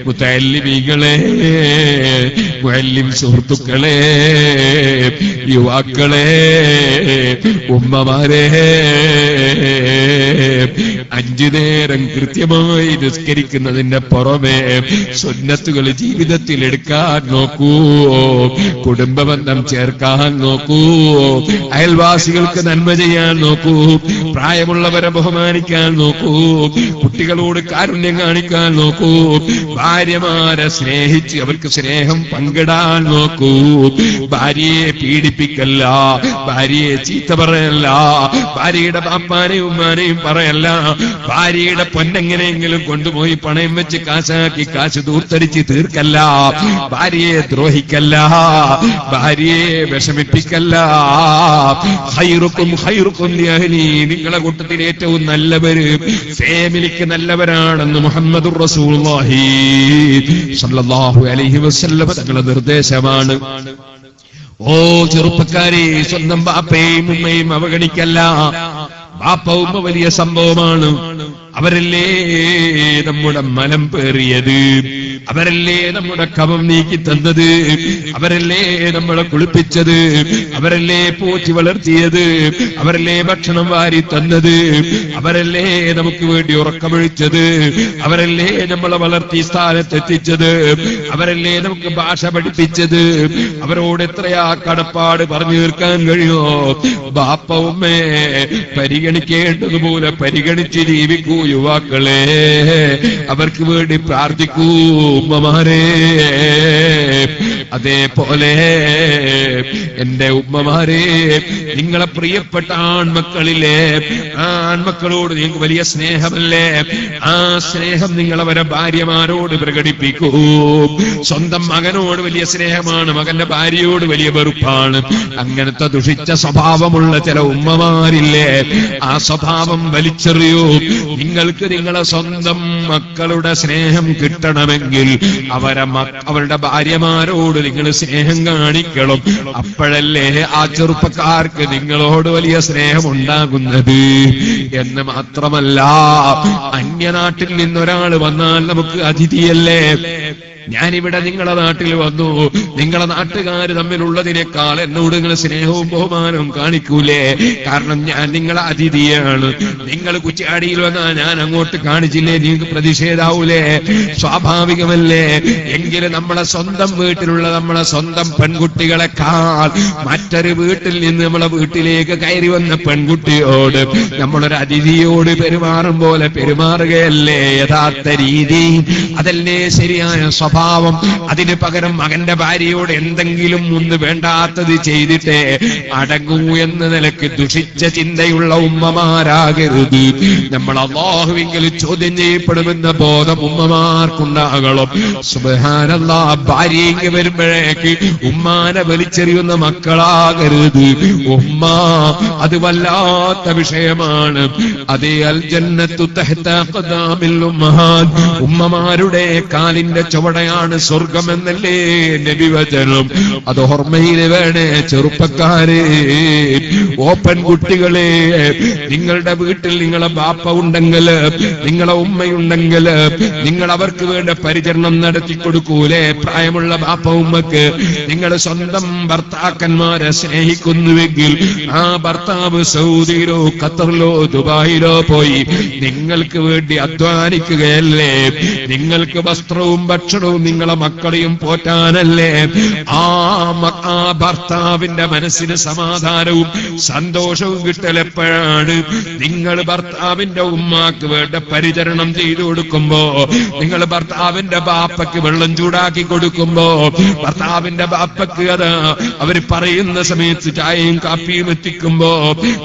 മുതഅല്ലിമീങ്ങളെ, മുഅല്ലിം സുഹൃത്തുക്കളെ, യുവാക്കളെ, ഉമ്മമാരെ, 5 നേരം കൃത്യമായി നിസ്കരിക്കുന്നതിന്റെ പുറമെ സുന്നത്തുകൾ ജീവിതത്തിൽ എടുക്കാൻ നോക്കൂ, കുടുംബബന്ധം ചേർക്കാൻ നോക്കൂ, അയൽവാസികൾക്ക് നന്മ ചെയ്യാൻ നോക്കൂ, പ്രായമുള്ളവരെ ബഹുമാനിക്കാൻ നോക്കൂ, കുട്ടികളോട് കാരുണ്യം കാണിക്കാൻ നോക്കൂ, ഭാര്യമാരെ സ്നേഹിച്ച് അവർക്ക് സ്നേഹം പങ്കിടാൻ നോക്കൂ, ഭാര്യയെ പീഡിപ്പിക്കല്ല, ഭാര്യയെ ചീത്ത പറയല്ല, ഭാര്യയുടെ ബാപ്പാനെയും ഉമ്മാനെയും പറയല്ല, ഭാര്യയുടെ പൊന്നെങ്ങനെയെങ്കിലും കൊണ്ടുപോയി പണയം വെച്ച് കാശാക്കി കാശ് ദൂർത്തടിച്ച് തീർക്കല്ല, ഭാര്യയെ ദ്രോഹിക്കല്ല, ഭാര്യയെ വിഷമിപ്പിക്കല്ല. ഖൈറുക്കും ഖൈറുക്കും ലിഅഹ്ലി, നിങ്ങളെ കൂട്ടത്തിൽ ഏറ്റവും നല്ലവര് ഫാമിലിക്ക് നല്ലവരാണെന്ന് മുഹമ്മദുർ റസൂലുള്ളാഹി സ്വല്ലല്ലാഹു അലൈഹി വസല്ലം തങ്ങളുടെ നിർദ്ദേശമാണ്. ഓ ചെറുപ്പക്കാരെ, സ്വന്തം ബാപ്പയും ഉമ്മയും അവഗണിക്കല്ല. ബാപ്പ ഉമ്മ വലിയ സംഭവമാണ്. അവരല്ലേ നമ്മുടെ മനം പേറിയത്, അവരല്ലേ നമ്മുടെ കവം നീക്കി തന്നത്, അവരല്ലേ നമ്മളെ കുളിപ്പിച്ചത്, അവരല്ലേ പോറ്റി വളർത്തിയത്, അവരല്ലേ ഭക്ഷണം വാരി തന്നത്, അവരല്ലേ നമുക്ക് വേണ്ടി ഉറക്കമൊഴിച്ചത്, അവരല്ലേ നമ്മളെ വളർത്തി സ്ഥാനത്തെത്തിച്ചത്, അവരല്ലേ നമുക്ക് ഭാഷ പഠിപ്പിച്ചത്. അവരോട് എത്രയാ കടപ്പാട് പറഞ്ഞു തീർക്കാൻ കഴിയോ? ബാപ്പ ഉമ്മയെ പരിഗണിക്കേണ്ടതുപോലെ പരിഗണിച്ച് ജീവിക്കൂ യുവാക്കളെ, അവർക്ക് വേണ്ടി പ്രാർത്ഥിക്കൂ ഉമ്മമാരെ. അതേപോലെ എന്റെ ഉമ്മമാരെ, നിങ്ങളെ പ്രിയപ്പെട്ട ആൺമക്കളിലെ ആ ആൺമക്കളോട് നിങ്ങൾക്ക് വലിയ സ്നേഹമല്ലേ? ആ സ്നേഹം നിങ്ങളവരെ ഭാര്യമാരോട് പ്രകടിപ്പിക്കൂ. സ്വന്തം മകനോട് വലിയ സ്നേഹമാണ്, മകന്റെ ഭാര്യയോട് വലിയ വെറുപ്പാണ്. അങ്ങനത്തെ ദുഷിച്ച സ്വഭാവമുള്ള ചില ഉമ്മമാരില്ലേ, ആ സ്വഭാവം വലിച്ചെറിയൂ. നിങ്ങൾക്ക് നിങ്ങളെ സ്വന്തം മക്കളുടെ സ്നേഹം കിട്ടണമെങ്കിൽ അവരുടെ ഭാര്യമാരോട് നിങ്ങൾ സ്നേഹം കാണിക്കണം. അപ്പോഴല്ലേ ആ ചെറുപ്പക്കാർക്ക് നിങ്ങളോട് വലിയ സ്നേഹം ഉണ്ടാകുന്നത്. എന്ന് മാത്രമല്ല, അന്യനാട്ടിൽ നിന്നൊരാൾ വന്നാൽ നമുക്ക് അതിഥിയല്ലേ. ഞാനിവിടെ നിങ്ങളെ നാട്ടിൽ വന്നു, നിങ്ങളെ നാട്ടുകാർ തമ്മിലുള്ളതിനേക്കാൾ എന്നോട് നിങ്ങൾ സ്നേഹവും ബഹുമാനവും കാണിക്കൂലേ? കാരണം ഞാൻ നിങ്ങളെ അതിഥിയാണ്. നിങ്ങൾ കുറ്റ്യാടിയിൽ വന്നാൽ ഞാൻ അങ്ങോട്ട് കാണിച്ചില്ലേ, നിങ്ങൾക്ക് പ്രതിഷേധാവൂലേ? സ്വാഭാവികമല്ലേ? എങ്കിലും നമ്മളെ സ്വന്തം വീട്ടിലുള്ള നമ്മളെ സ്വന്തം പെൺകുട്ടികളെക്കാൾ മറ്റൊരു വീട്ടിൽ നിന്ന് നമ്മളെ വീട്ടിലേക്ക് കയറി വന്ന പെൺകുട്ടിയോട് നമ്മളൊരു അതിഥിയോട് പെരുമാറും പോലെ പെരുമാറുകയല്ലേ യഥാർത്ഥ രീതി? അതല്ലേ ശരിയായ സ്വഭാവം? അതിന് പകരം മകന്റെ ഭാര്യയോട് എന്തെങ്കിലും ഒന്ന് വേണ്ടാത്തത് ചെയ്തിട്ട് അടങ്ങൂ എന്ന നിലയ്ക്ക് ദുഷിച്ച ചിന്തയുള്ള ഉമ്മമാരാകരുത്. നമ്മൾ അല്ലാഹുവിങ്കിൽ ചോദ്യം ചെയ്യപ്പെടുമെന്ന ബോധം ഉമ്മമാർക്കുണ്ടാകണം. സുബ്ഹാനല്ലാഹ്, ഭാര്യയ്ക്ക് വരുമ്പോഴേക്ക് ഉമ്മാനെ വലിച്ചെറിയുന്ന മക്കളാകരുത്. ഉമ്മ അത് വല്ലാത്ത വിഷയമാണ്. അതേ അൽ ജന്നത്തു തഹ്ത ഖദാമിൽ ഉമ്മഹാത്, ഉമ്മമാരുടെ കാലിന്റെ ചുവടയാണ് സ്വർഗം എന്നല്ലേ നബിവചനം. അത് ഓർമ്മയില് വേണേ ചെറുപ്പക്കാരെ. ഓ പെൺകുട്ടികളെ, നിങ്ങളുടെ വീട്ടിൽ നിങ്ങളെ ബാപ്പ ഉണ്ടെങ്കിൽ, നിങ്ങളെ ഉമ്മയുണ്ടെങ്കിൽ നിങ്ങൾ അവർക്ക് വേണ്ട പരിചരണം നടത്തി കൊടുക്കൂലേ? പ്രായമുള്ള ബാപ്പ ഉമ്മക്ക് നിങ്ങൾ സ്വന്തം ഭർത്താക്കന്മാരെ സ്നേഹിക്കുന്നുവെങ്കിൽ ആ ഭർത്താവ് സൗദിയിലോ ഖത്തറിലോ ദുബായിലോ പോയി നിങ്ങൾക്ക് വേണ്ടി അധ്വാനിക്കുകയല്ലേ? നിങ്ങൾക്ക് വസ്ത്രവും ഭക്ഷണവും നിങ്ങളെ മക്കളെയും പോറ്റാനല്ലേ? ആ ഭർത്താവിന്റെ മനസ്സിന് സമാധാനവും സന്തോഷവും കിട്ടലെപ്പോഴാണ്? നിങ്ങൾ ഭർത്താവിന്റെ ഉമ്മാക്ക് വേണ്ട പരിചരണം ചെയ്തു കൊടുക്കുമ്പോ, നിങ്ങൾ ഭർത്താവിന്റെ ബാപ്പയ്ക്ക് വെള്ളം ചൂടാക്കി കൊടുക്കുമ്പോ, ഭർത്താവിന്റെ ബാപ്പയ്ക്ക് അത് അവർ പറയുന്ന സമയത്ത് ചായയും കാപ്പിയും എത്തിക്കുമ്പോ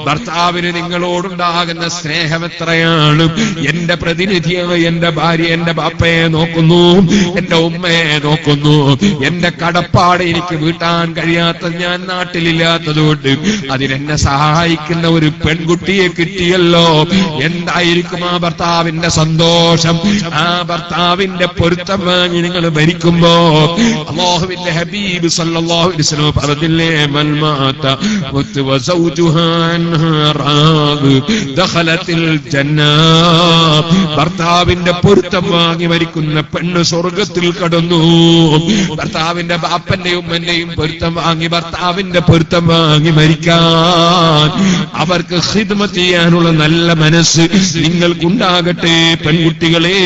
ഭർത്താവിന് നിങ്ങളോടുണ്ടാകുന്ന സ്നേഹം എത്രയാണ്? എന്റെ പ്രതിനിധിയായി എന്റെ ഭാര്യ എന്റെ ബാപ്പയെ നോക്കുന്നു, എന്റെ ഉമ്മയെ നോക്കുന്നു. എന്റെ കടപ്പാട് എനിക്ക് വീട്ടാൻ കഴിയാത്ത ഞാൻ നാട്ടിലില്ലാത്തതുകൊണ്ട് അതിനെന്നെ സഹായിക്കുന്ന ഒരു പെൺകുട്ടിയെ കിട്ടിയല്ലോ. എന്തായിരിക്കും ആ ഭർത്താവിന്റെ സന്തോഷം? ആ ഭർത്താവിന്റെ പൊരുത്തം വാങ്ങി നിങ്ങൾ ഭരിക്കുമ്പോ അല്ലാഹുവിന്റെ ഹബീബ് സല്ലല്ലാഹു അലൈഹി വസല്ലം പറഞ്ഞില്ലേ, മൽ മാത വസൗജുഹാ അൻഹാ റാദ് ദഖലത്തിൽ ജന്ന. ഭർത്താവിന്റെ പൊരുത്തം വാങ്ങി മരിക്കുന്ന പെണ്ണ് സ്വർഗത്തിൽ കടന്നു. ഭർത്താവിന്റെ ബാപ്പന്റെയും ഉമ്മന്റെയും പൊരുത്തം വാങ്ങി ഭർത്താവിന്റെ പൊരുത്തം വാങ്ങി മരിക്കാൻ അവർക്ക് ഖിദ്മത്ത് ചെയ്യാനുള്ള നല്ല മനസ്സ് നിങ്ങൾക്കുണ്ടാകട്ടെ പെൺകുട്ടികളെ.